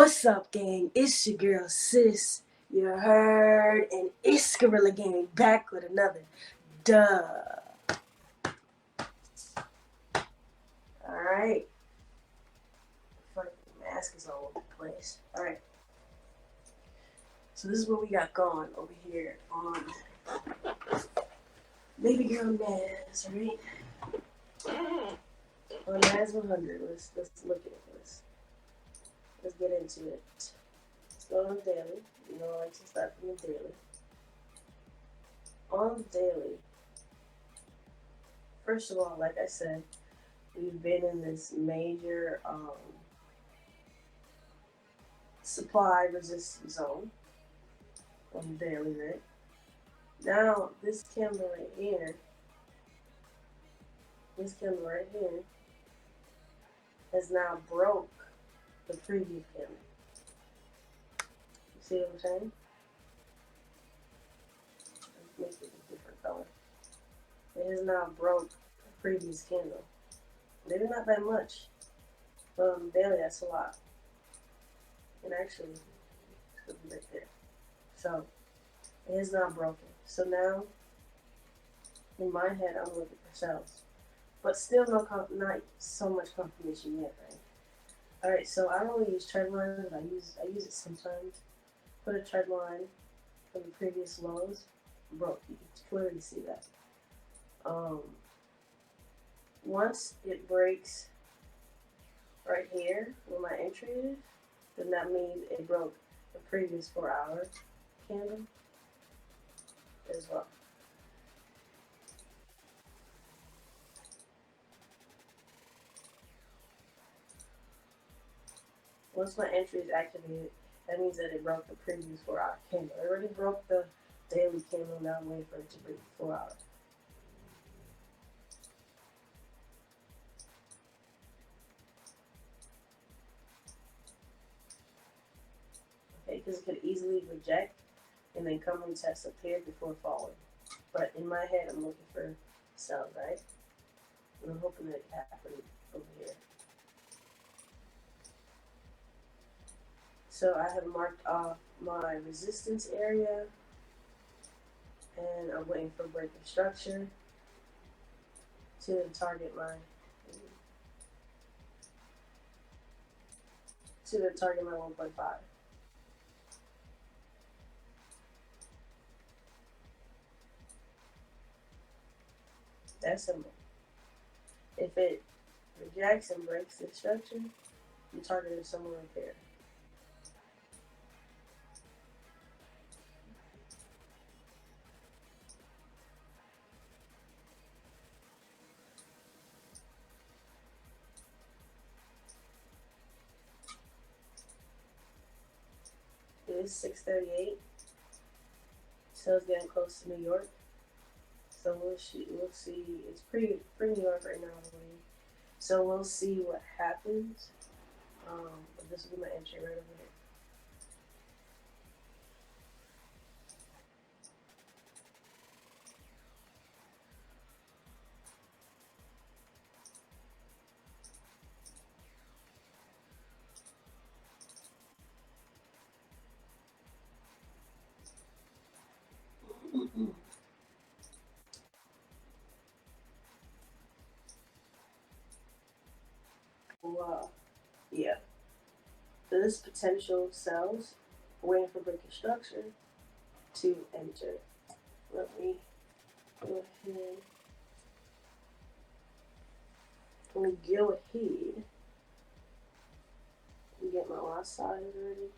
What's up, gang? It's your girl, Sis. You heard? And it's Gorilla Gang back with another duh. Alright. Fucking mask is all over the place. Alright. So this is what we got going over here on Baby Girl NAS, right? On NAS100. Let's look at this. Let's get into it. Let's go on daily. You know, I like to start from the daily. On the daily, first of all, like I said, we've been in this major supply resistance zone on the daily, right? Now, this candle right here, has now broke the previous candle. You see what I'm saying? Let's make it a different color. It has now broke the previous candle. Maybe not that much, but on the daily, that's a lot. And actually, it's going to be right there. So, it is not broken. So now, in my head, I'm looking for sales. But still not so much confirmation yet, right? Alright, so I don't really use trend lines, but I use it sometimes. Put a trend line from the previous lows. Broke. You can clearly see that. Once it breaks right here where my entry is, then that means it broke the previous 4-hour candle as well. Once my entry is activated, that means that it broke the previous 4-hour candle. It already broke the daily candle, now I'm waiting for it to break the 4 hour. Okay, because it could easily reject and then come retest up here before falling. But in my head, I'm looking for sell, right? And I'm hoping that it happens over here. So I have marked off my resistance area, and I'm waiting for break of structure to target my 1.5. That's simple. If it rejects and breaks the structure, you target it somewhere right there. It is 6:38, so it's getting close to New York. So we'll see. It's pretty New York right now, I believe. So we'll see what happens. But this will be my entry right over here. Wow. Yeah. So this potential sells, waiting for break of structure to enter. Let me go ahead. Let me go ahead and get my lot size ready.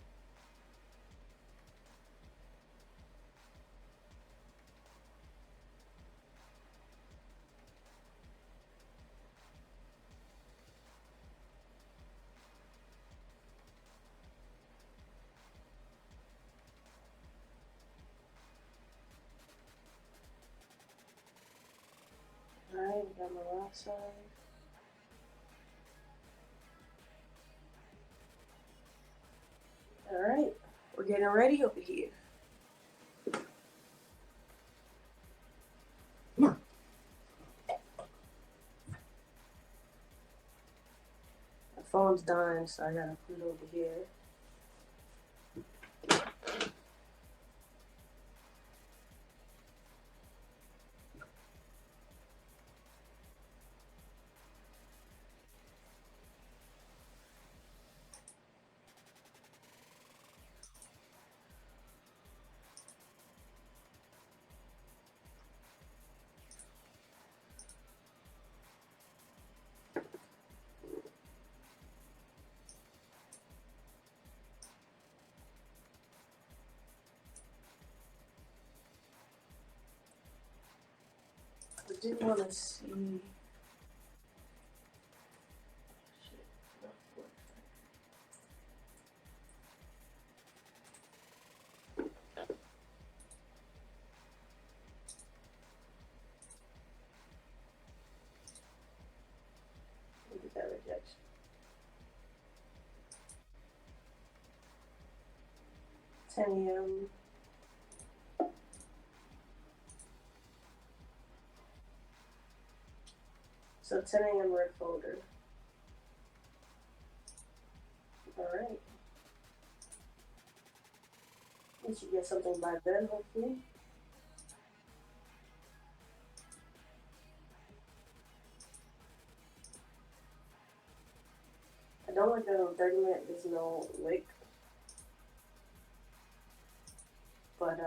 Alright, we got my lot size. Alright, we're getting ready over here. My phone's dying, so I gotta put it over here. do want to see. Shit, not work. Look at that rejection. Tenium. So 10 a.m. red folder. Alright. We should get something by then, hopefully. I don't like that on 30 minutes there's no wick. But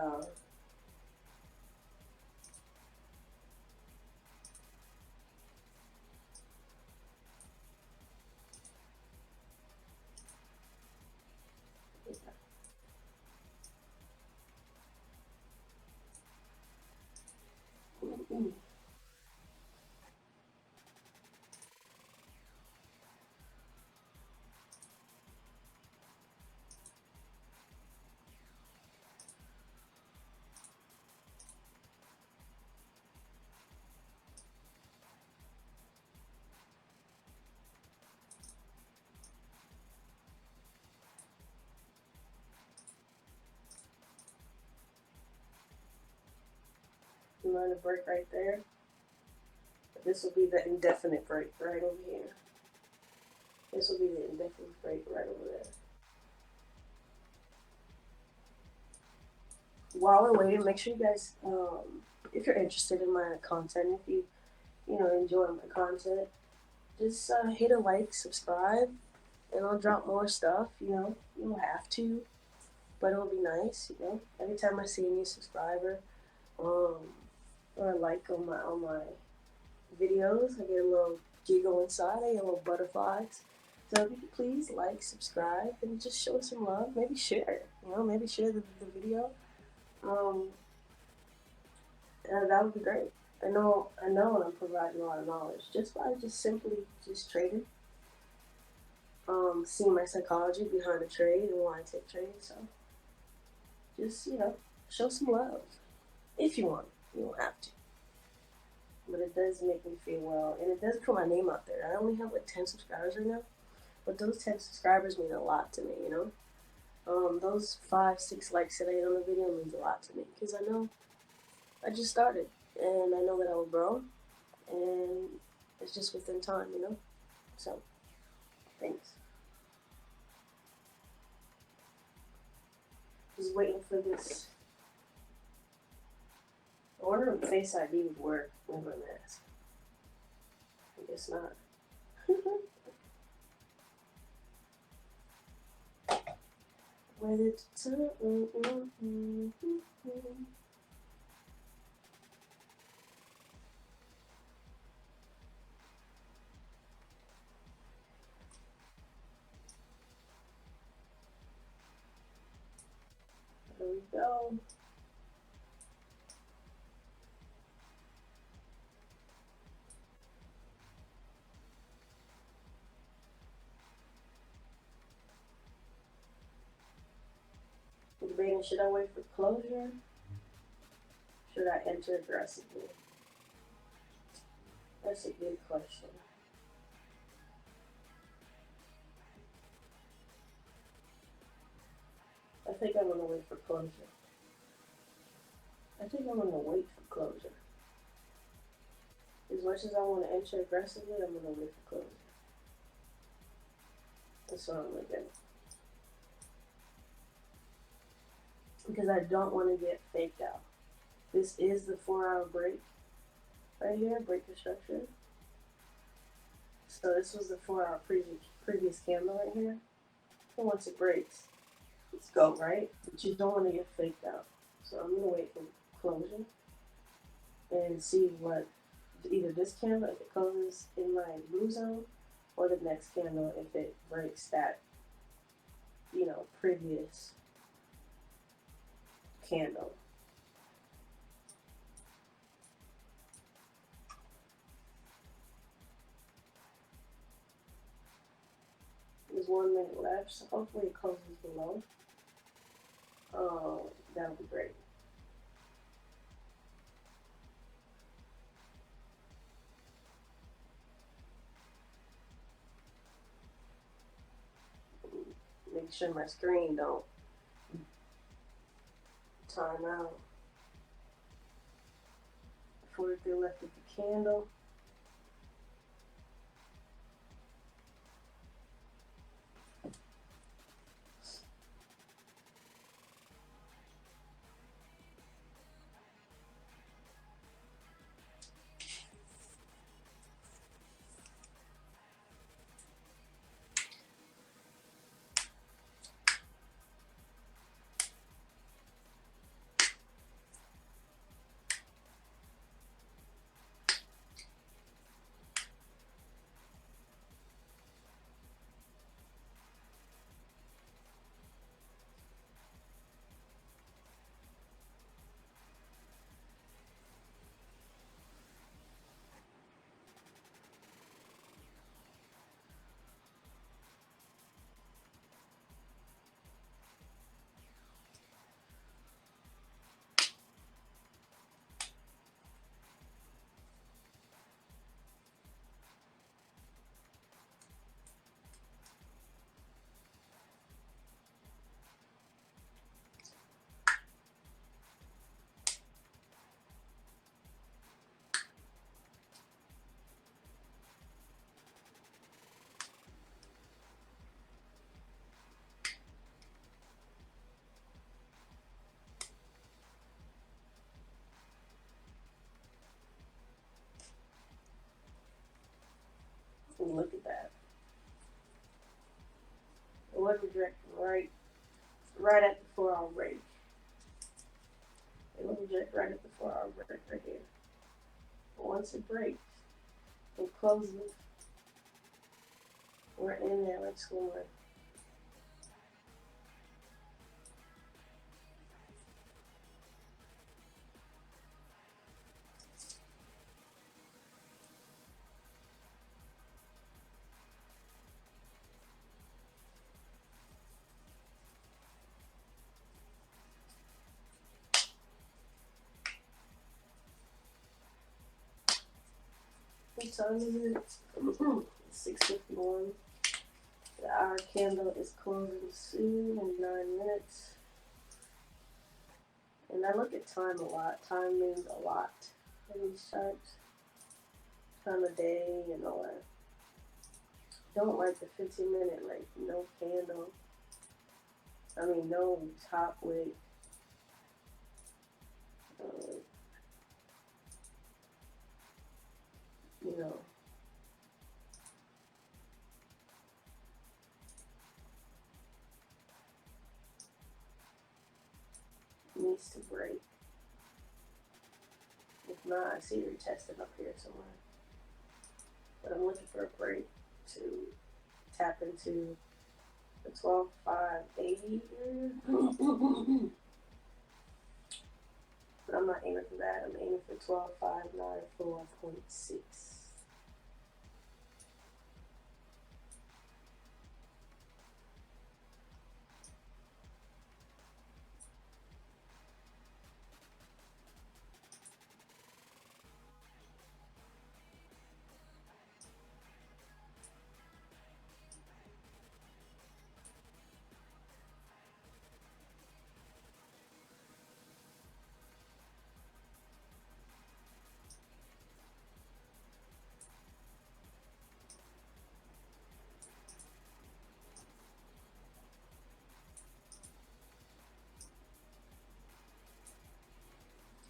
you learn a break right there. This will be the indefinite break right over here. This will be the indefinite break right over there. While we're waiting, make sure you guys, if you're interested in my content, if you enjoy my content, just hit a like, subscribe, and I'll drop more stuff. You don't have to, but it'll be nice. Every time I see a new subscriber, or a like on my videos, I get a little giggle inside. I get a little butterflies. So if you could please like, subscribe, and just show some love. Maybe share. Maybe share the video. That would be great. I know I'm providing a lot of knowledge just by simply trading. Seeing my psychology behind a trade and why I take trades. So just show some love if you want. You don't have to, but it does make me feel well, and it does put my name out there. I only have like 10 subscribers right now, but those 10 subscribers mean a lot to me. Those 5-6 likes that I get on the video means a lot to me because I know I just started, and I know that I will grow, and it's just within time. So thanks. Just waiting for this. I wonder if Face ID would work with my mask. I guess not. Whether it's there we go. Debating, should I wait for closure? Should I enter aggressively? That's a good question. I think I'm gonna wait for closure. As much as I want to enter aggressively, I'm gonna wait for closure. That's what I'm looking. Because I don't want to get faked out. This is the 4-hour break right here, breaker structure. So this was the 4-hour previous candle right here. And once it breaks, let's go, right? But you don't want to get faked out. So I'm gonna wait for closure and see what either this candle, if it closes in my blue zone, or the next candle if it breaks that previous candle. 1 minute left, so hopefully it closes below. That would be great. Make sure my screen don't time out. 43 left of the candle. And look at that. It wasn't direct right at the 4-hour break. It wasn't direct right at the 4-hour break right here. But once it breaks, it closes. We're in there like swimming. What time is it? 6:51. The hour candle is closing soon in 9 minutes. And I look at time a lot. Time means a lot in these charts. Time of day and all that. Don't like the 15-minute, like, no candle. I mean, no top wick. You know. Needs to break. If not, I see you're testing up here somewhere. But I'm looking for a break to tap into the 12,580 area. But I'm not aiming for that. I'm aiming for 12,594.6.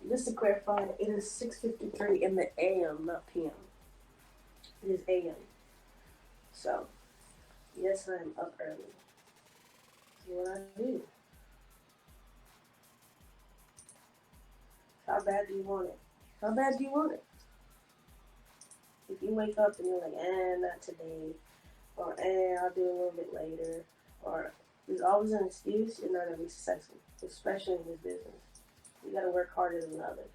Just to clarify, it is 6:53 in the AM, not PM. It is AM. So, yes, I'm up early. What I do. How bad do you want it? How bad do you want it? If you wake up and you're like, not today, or I'll do a little bit later, or there's always an excuse, you're not going to be successful, especially in this business. You got to work harder than others.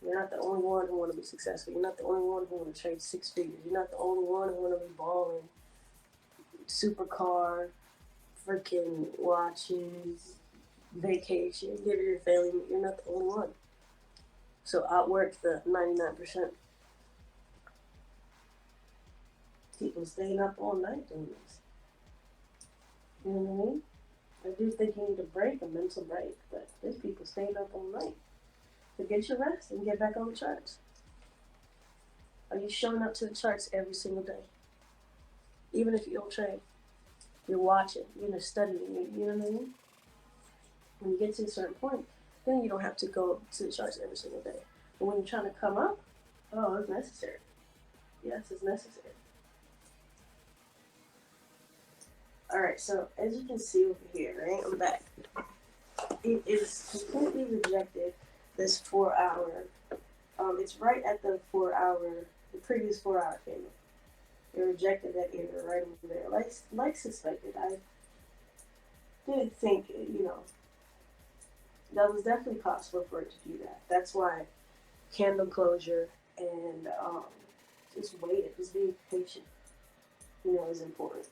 You're not the only one who want to be successful. You're not the only one who want to trade 6 figures. You're not the only one who want to be balling. supercar, freaking watches, vacation, get your family. You're not the only one. So outwork the 99%. People staying up all night doing this. You know what I mean? I do think you need a break, a mental break, but there's people staying up all night to get your rest and get back on the charts. Are you showing up to the charts every single day? Even if you don't train, you're watching, you're studying, you know what I mean? When you get to a certain point, then you don't have to go to the charts every single day. But when you're trying to come up, oh, it's necessary. Yes, it's necessary. Alright, so as you can see over here, right, I'm back. It is completely rejected this 4 hour. It's right at the previous 4 hour candle. It rejected that area right over there. Like suspected, I did think, that was definitely possible for it to do that. That's why candle closure and just being patient, is important.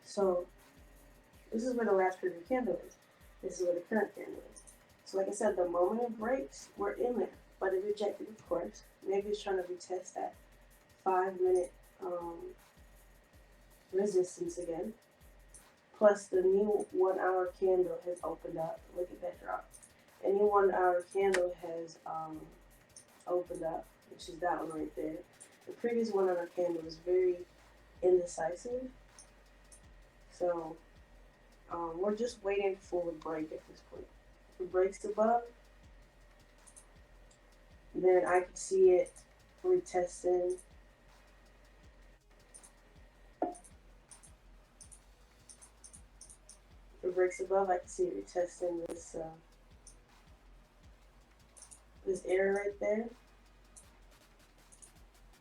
So this is where the last previous candle is. This is where the current candle is. So like I said, the moment it breaks, we're in there. But it rejected, of course. Maybe it's trying to retest that 5-minute resistance again. Plus the new 1 hour candle has opened up. Look at that drop. A new 1 hour candle has opened up, which is that one right there. The previous 1 hour candle was very indecisive. So we're just waiting for the break at this point. If it breaks above, then I could see it retesting. If it breaks above, I can see it retesting this area right there.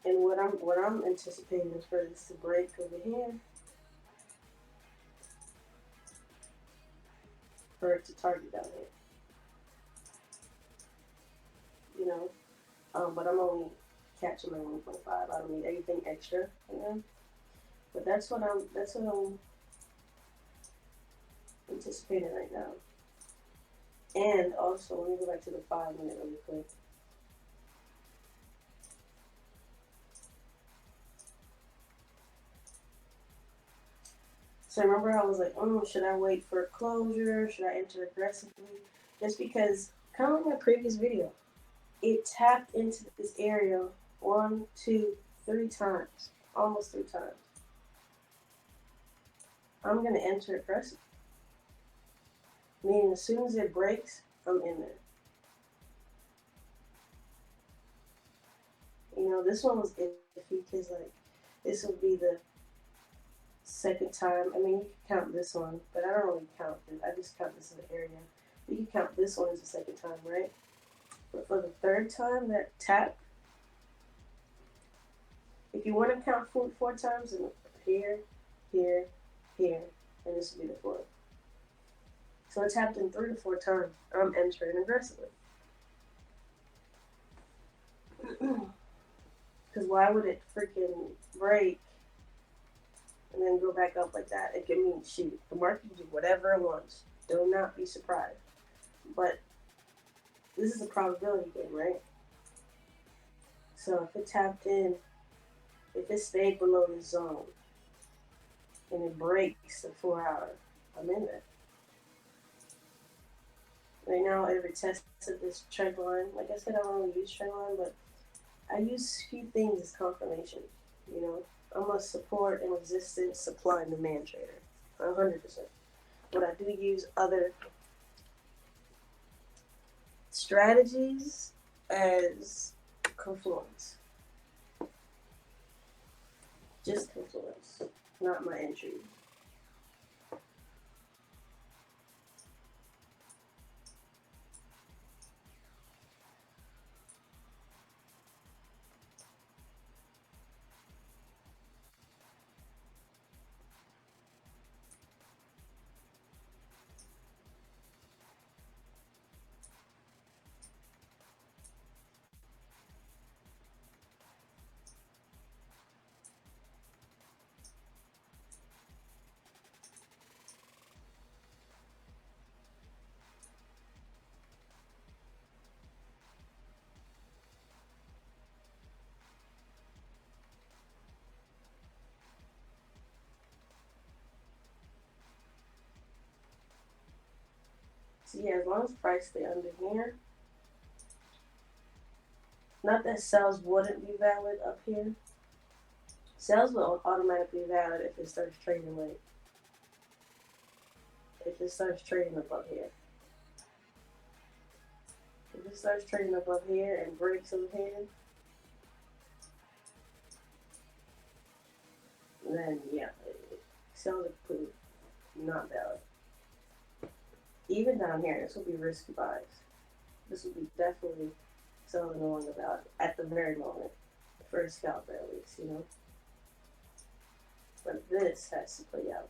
And what I'm anticipating is for this to break over here, for it to target down here. But I'm only catching my 1.5. I don't need anything extra, But that's what I'm anticipating right now. And also, let me go back to the 5-minute really quick. So remember I was like, should I wait for a closure? Should I enter aggressively? Just because, kind of like my previous video, it tapped into this area 1, 2, 3 times. Almost 3 times. I'm going to enter aggressively. Meaning as soon as it breaks, I'm in there. This one was iffy because, this would be the second time. I mean, you can count this one, but I don't really count it. I just count this as an area. You can count this one as the second time, right? But for the third time, that tap, if you want to count 4 times, then here, here, here, and this would be the fourth. So it tapped in 3 to 4 times. I'm entering aggressively. Because why would it freaking break and then go back up like that? It can mean, shoot, the market can do whatever it wants. Do not be surprised. But this is a probability game, right? So if it tapped in, if it stayed below the zone and it breaks the 4 hour, I'm in there. Right now, it retested this trend line. Like I said, I don't really use trend line, but I use a few things as confirmation. I'm a support and resistance supply and demand trader, 100%. But I do use other strategies as confluence. Just confluence, not my entry. So yeah, as long as price stay under here, not that sales wouldn't be valid up here. Sales will automatically valid if it starts trading like, if it starts trading above here. If it starts trading above here and breaks over here, then yeah, sales are pretty not valid. Even down here, this will be risky buys. This will be definitely selling along about at the very moment. For a scalper at least, you know. But this has to play out.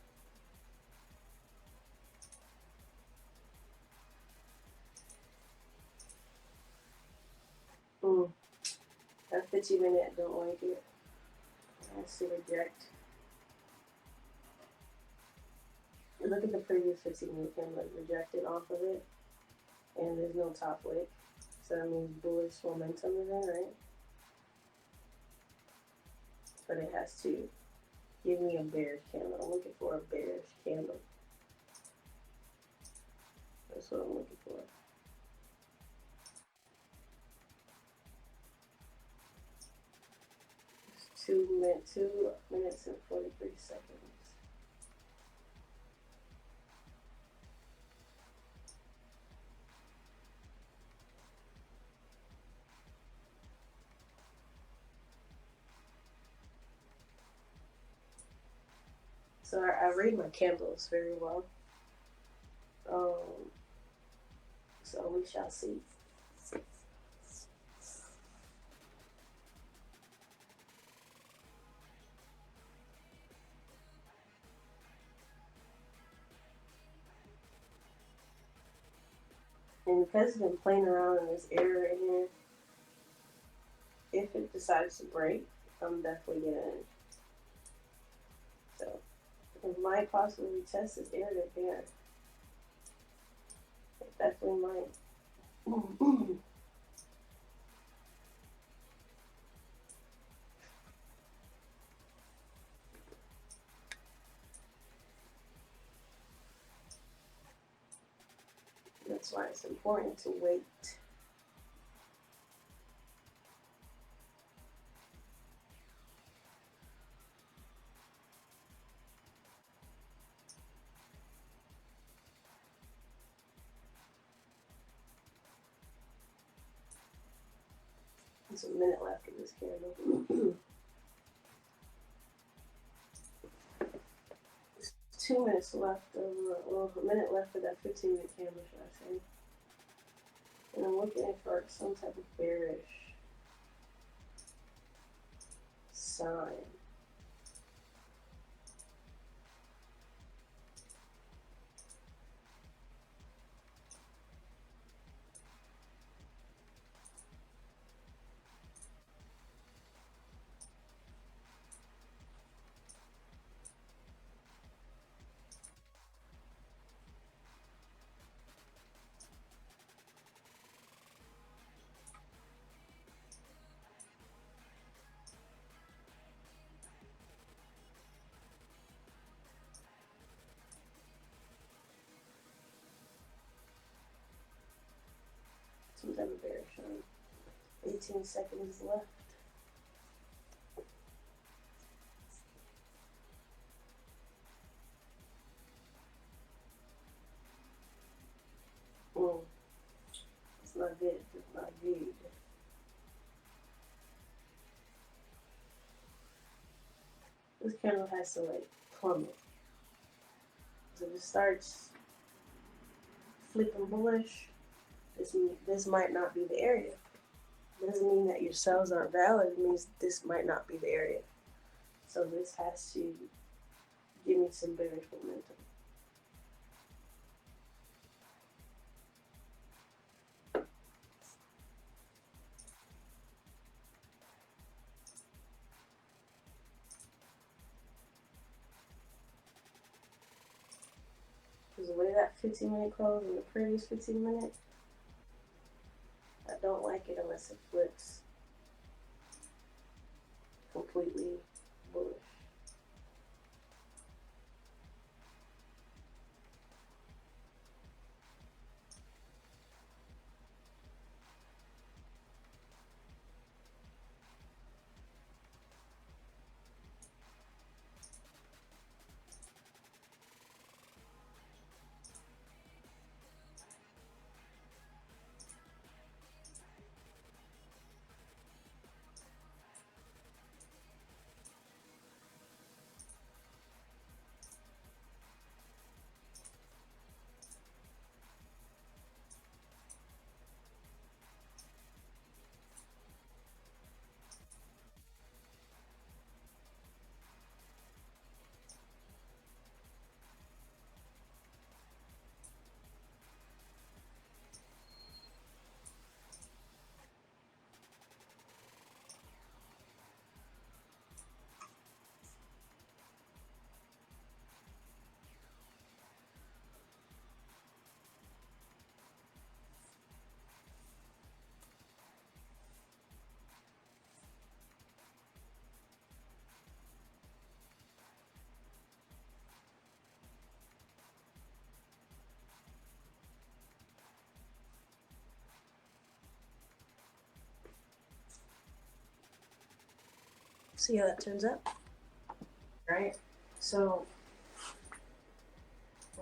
That 50-minute, don't like it. I see reject. Look at the previous 15-minute candle, rejected off of it, and there's no top wick. So that means bullish momentum is in, right? But it has to give me a bearish candle. I'm looking for a bearish candle. That's what I'm looking for. It's 2 minutes and 43 seconds. So I read my candles very well. So we shall see. And because it's been playing around in this area right here, if it decides to break, I'm definitely getting in. So it might possibly test this area here. It definitely might. That's why it's important to wait. There's a minute left of this candle. 2 minutes left of, well, a minute left of that 15-minute candle, should I say. And I'm looking for some type of bearish sign. Some type of bearish sign. 18 seconds left. It's not good. It's not good. This candle has to like plummet. So if it starts flipping bullish, this might not be the area. It doesn't mean that your sales aren't valid. It means this might not be the area. So this has to give me some bearish momentum. Because the way that 15-minute closed and the previous 15-minute, I don't like it unless it flips completely bullish. See how that turns out? Right? So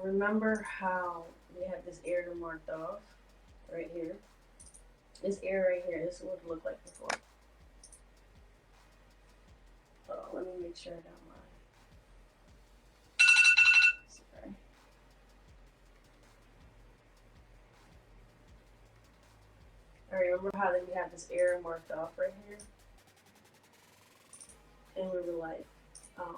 remember how we had this area marked off right here? This area right here, this is what it looked like before. Let me make sure I got mine. Sorry. Alright, remember how we have this area marked off right here? And we were like, I'm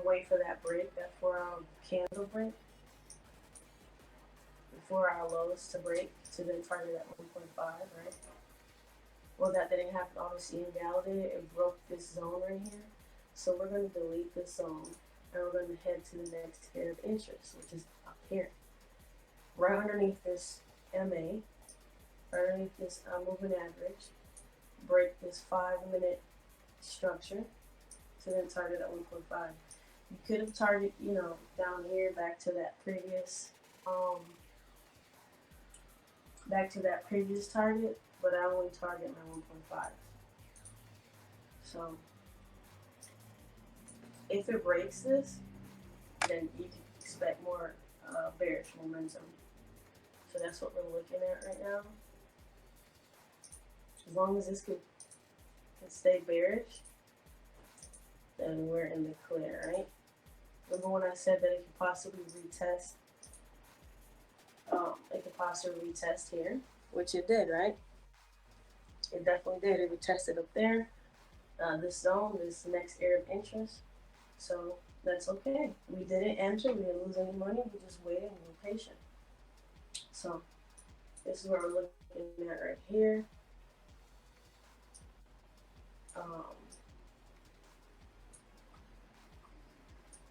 waiting for that break, that 4-hour candle break. The 4-hour lows to break to then target at 1.5, right? Well, that didn't happen, obviously invalidated. It broke this zone right here. So we're going to delete this zone and we're going to head to the next area of interest, which is up here. Right underneath this MA, right underneath this moving average, break this 5-minute structure to then target at 1.5. You could have targeted, down here back to that previous target, but I only target my 1.5. So if it breaks this, then you can expect more bearish momentum. So that's what we're looking at right now. As long as this can stay bearish, then we're in the clear, right? Remember when I said that it could possibly retest? It could possibly retest here, which it did, right? It definitely did. It retested up there, this zone, this next area of interest. So that's okay. We didn't enter. We didn't lose any money. We just waited and we were patient. So this is what we're looking at right here.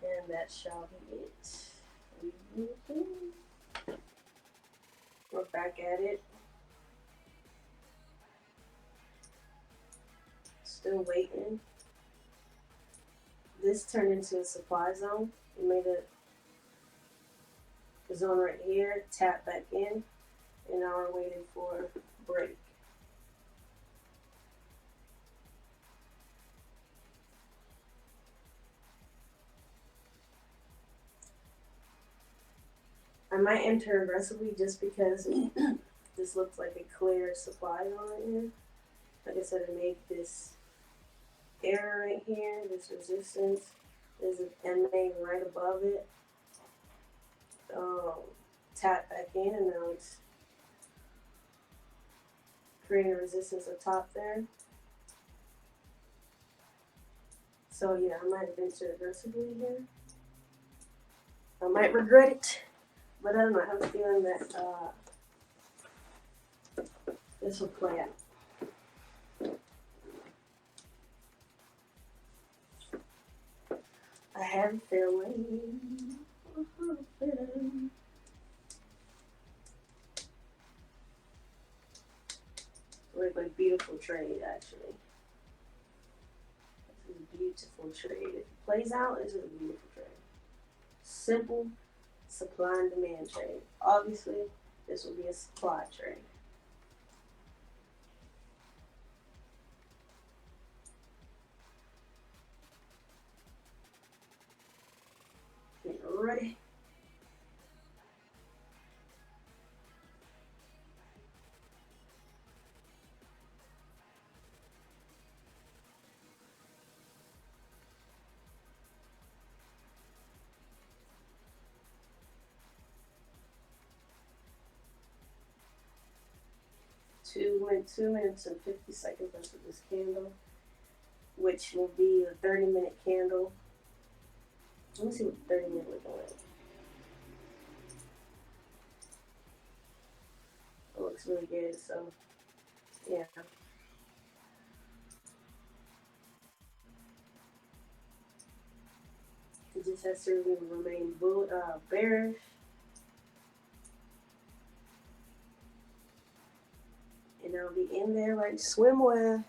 And that shall be it. We're back at it. Still waiting. This turned into a supply zone. We made a zone right here, tap back in, and now we're waiting for break. I might enter aggressively just because this looks like a clear supply zone right here. Like I said, it made this error right here, this resistance. There's an MA right above it. Tap back in, and now it's creating resistance up top there. So yeah, I might have entered aggressively here. I might regret it, but I don't know. I have a feeling that this will play out. I have a feeling. Look like beautiful trade, actually. This is a beautiful trade. If it plays out, this is a beautiful trade. Simple supply and demand trade. Obviously, this will be a supply trade. Get ready. Two minutes and 50 seconds after this candle, which will be a 30-minute candle. Let me see what the 30-minute looking like. It looks really good, so yeah. It just has to remain bearish. And I'll be in there like swimwear.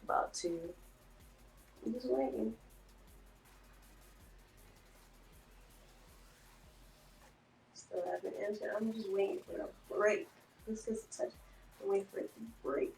About to. I'm just waiting. Still haven't answered. I'm just waiting for a break. This is such. I'm waiting for it to break.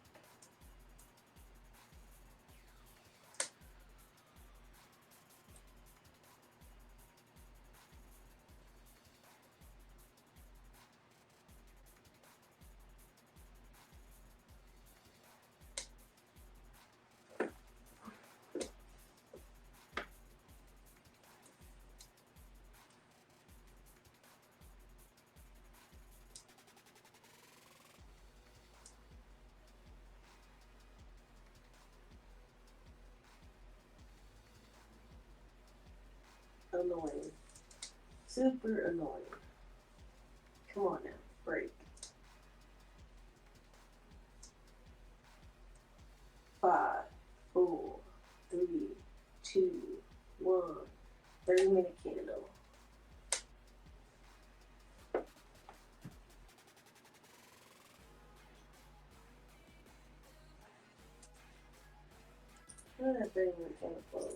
Annoying. Super annoying. Come on now. Break. 5, 4, 3, 2, 1. 30-minute candle. How did that 30-minute candle close?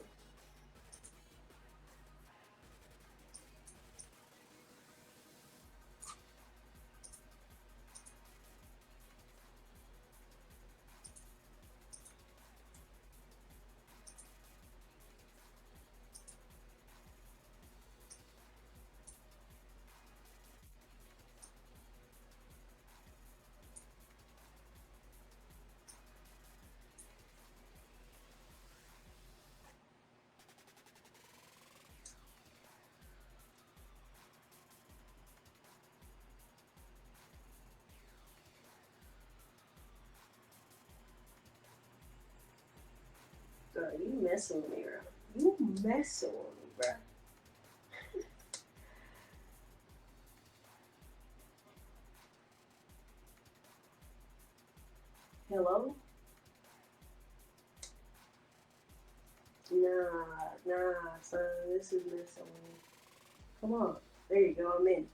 Girl, you messing with me, bro. You messing with me, bro. Hello? Nah, son. This is messing with me. Come on. There you go. I'm in.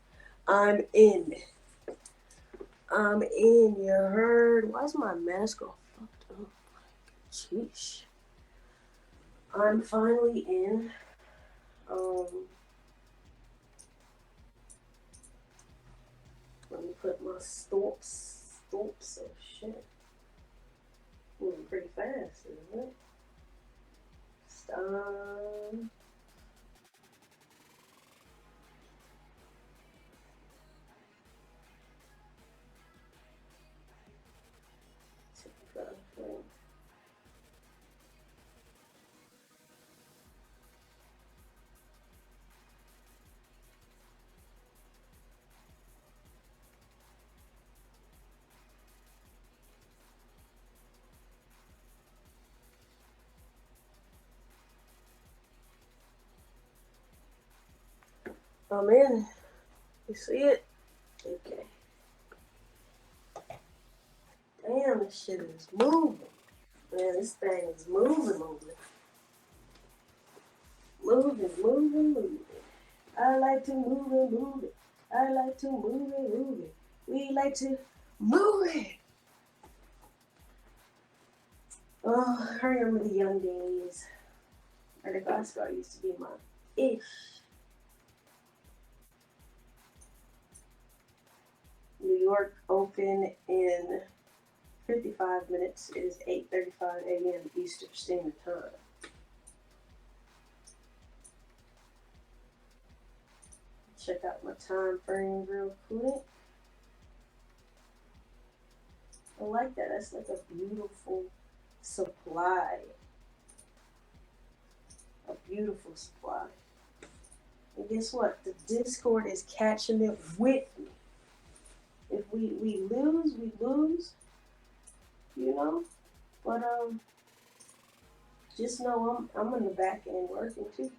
I'm in. I'm in. You heard? Why is my mask all fucked up? Sheesh. I'm finally in. Let me put my stomps of shit. Moving pretty fast, isn't it? Stop. I'm in. You see it? Okay. Damn, this shit is moving. Man, this thing is moving. Moving. I like to move it. I like to move it. We like to move it. Oh, I remember the young days. Where the Glasgow used to be my ish. New York open in 55 minutes. It is 8:35 a.m. Eastern Standard Time. Check out my time frame real quick. I like that. That's like a beautiful supply. A beautiful supply. And guess what? The Discord is catching it with me. If we lose, we lose. You know? But just know I'm in the back end working too.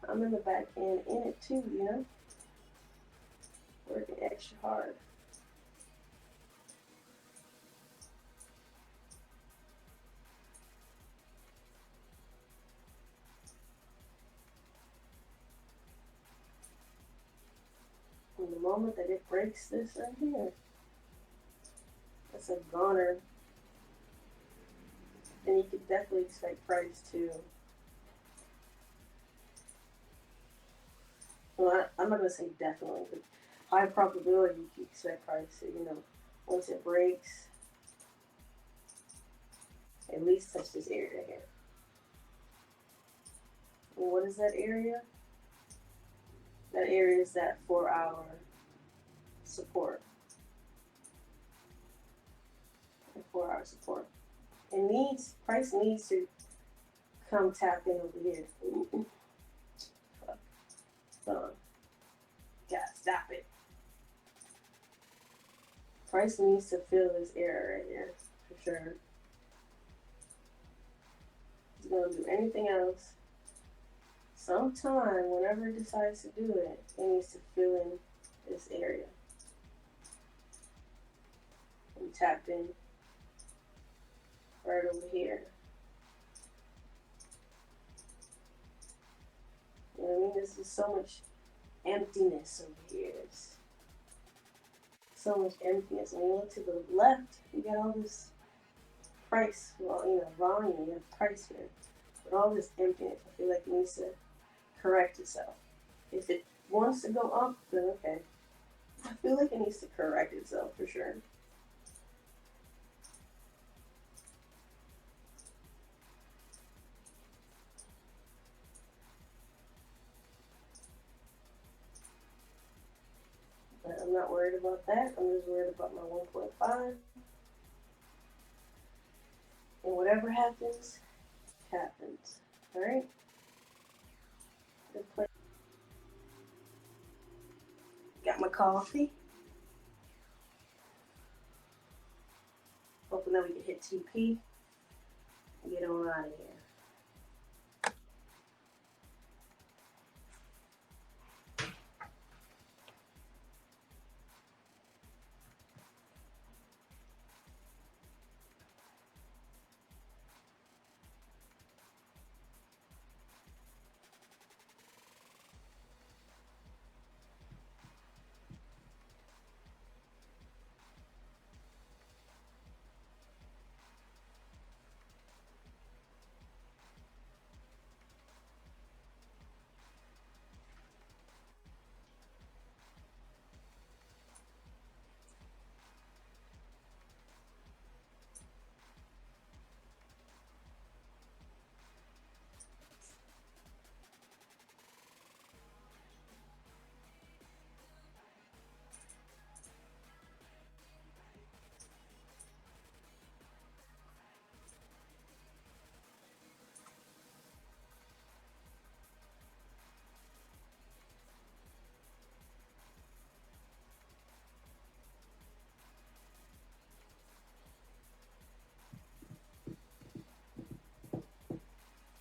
I'm in the back end in it too, you know? Working extra hard. In the moment that it breaks this right here, that's a goner. And you could definitely expect price to, well, I'm not going to say definitely, but high probability you can expect price to, once it breaks, at least touch this area here. And what is that area? That area is that 4-hour support. That 4-hour support. Price needs to come tap in over here. Fuck. Hold on. God, stop it. Price needs to fill this area right here, for sure. It's gonna do anything else. Sometime, whenever it decides to do it, it needs to fill in this area. And tap in right over here. You know what I mean? There's just so much emptiness over here. It's so much emptiness. When you look to the left, you got all this price, volume, you have price here. But all this emptiness, I feel like it needs to correct itself. If it wants to go up, then okay. I feel like it needs to correct itself for sure. But I'm not worried about that. I'm just worried about my 1.5. And whatever happens, happens. Alright? Got my coffee. Hoping that we can hit TP and get on out of here.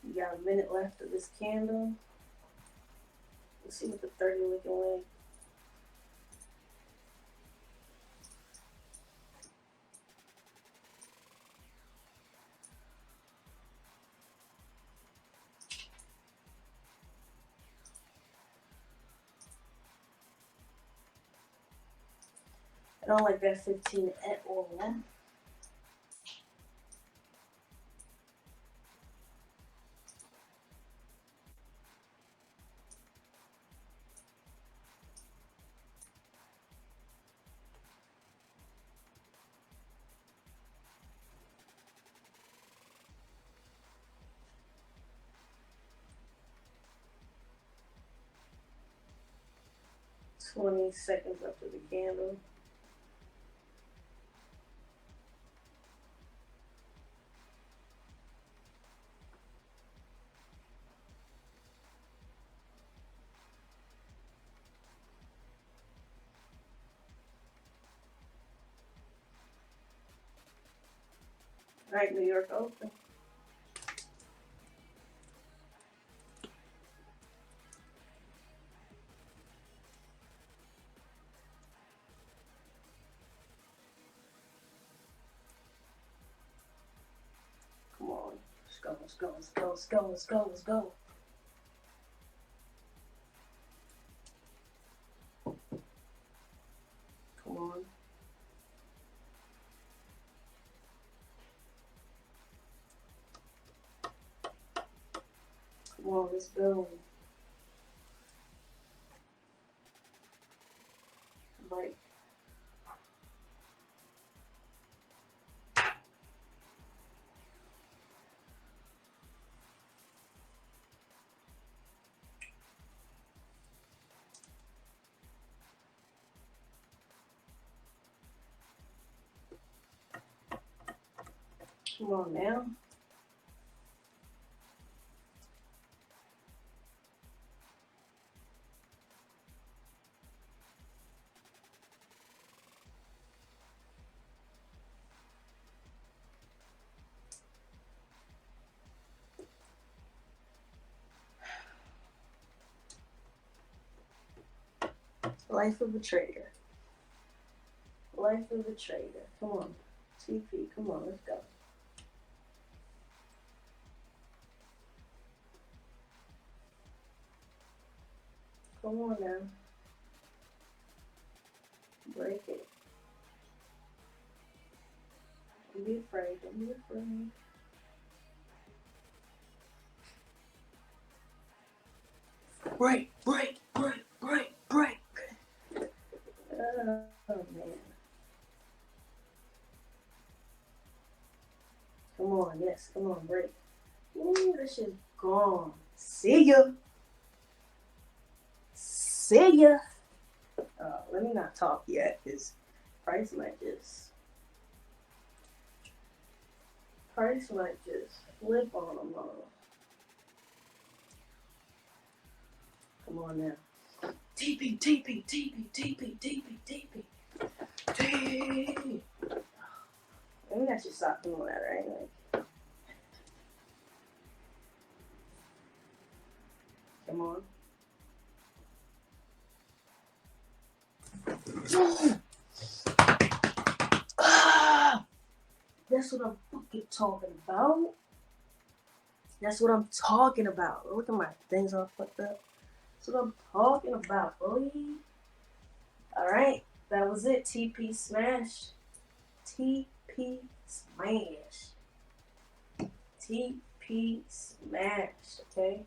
We got a minute left of this candle. Let's see what the 30 looking like. I don't like that 15 at all. $20 seconds after the candle. All right, New York open. Come on. Let's go, let's go, let's go, let's go, let's go, let's go. Come on, let's go. Like, come on now. Life of a trader. Life of a trader. Come on. TP, come on, let's go. Come on now. Break it. Don't be afraid. Don't be afraid. Break, break, break, break, break. Oh, man. Come on, yes, come on, break. Ooh, that shit's gone. See ya. See ya. Let me not talk yet, because price might just flip on them all. Come on now. TP, TP, TP, TP, TP, TP. TP. Maybe I should stop doing that, right? Like, come on. That's what I'm fucking talking about. That's what I'm talking about. Look at my things all fucked up. That's what I'm talking about, boy. Alright, that was it. TP smash. TP smash. TP smash. Okay?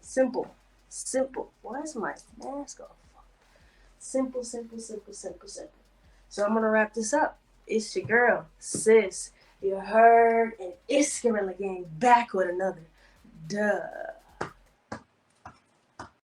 Simple. Simple. Why is my mask off? Simple, simple, simple, simple, simple. So I'm gonna wrap this up. It's your girl, sis. You heard, and it's Gorilla Gang back with another. Duh.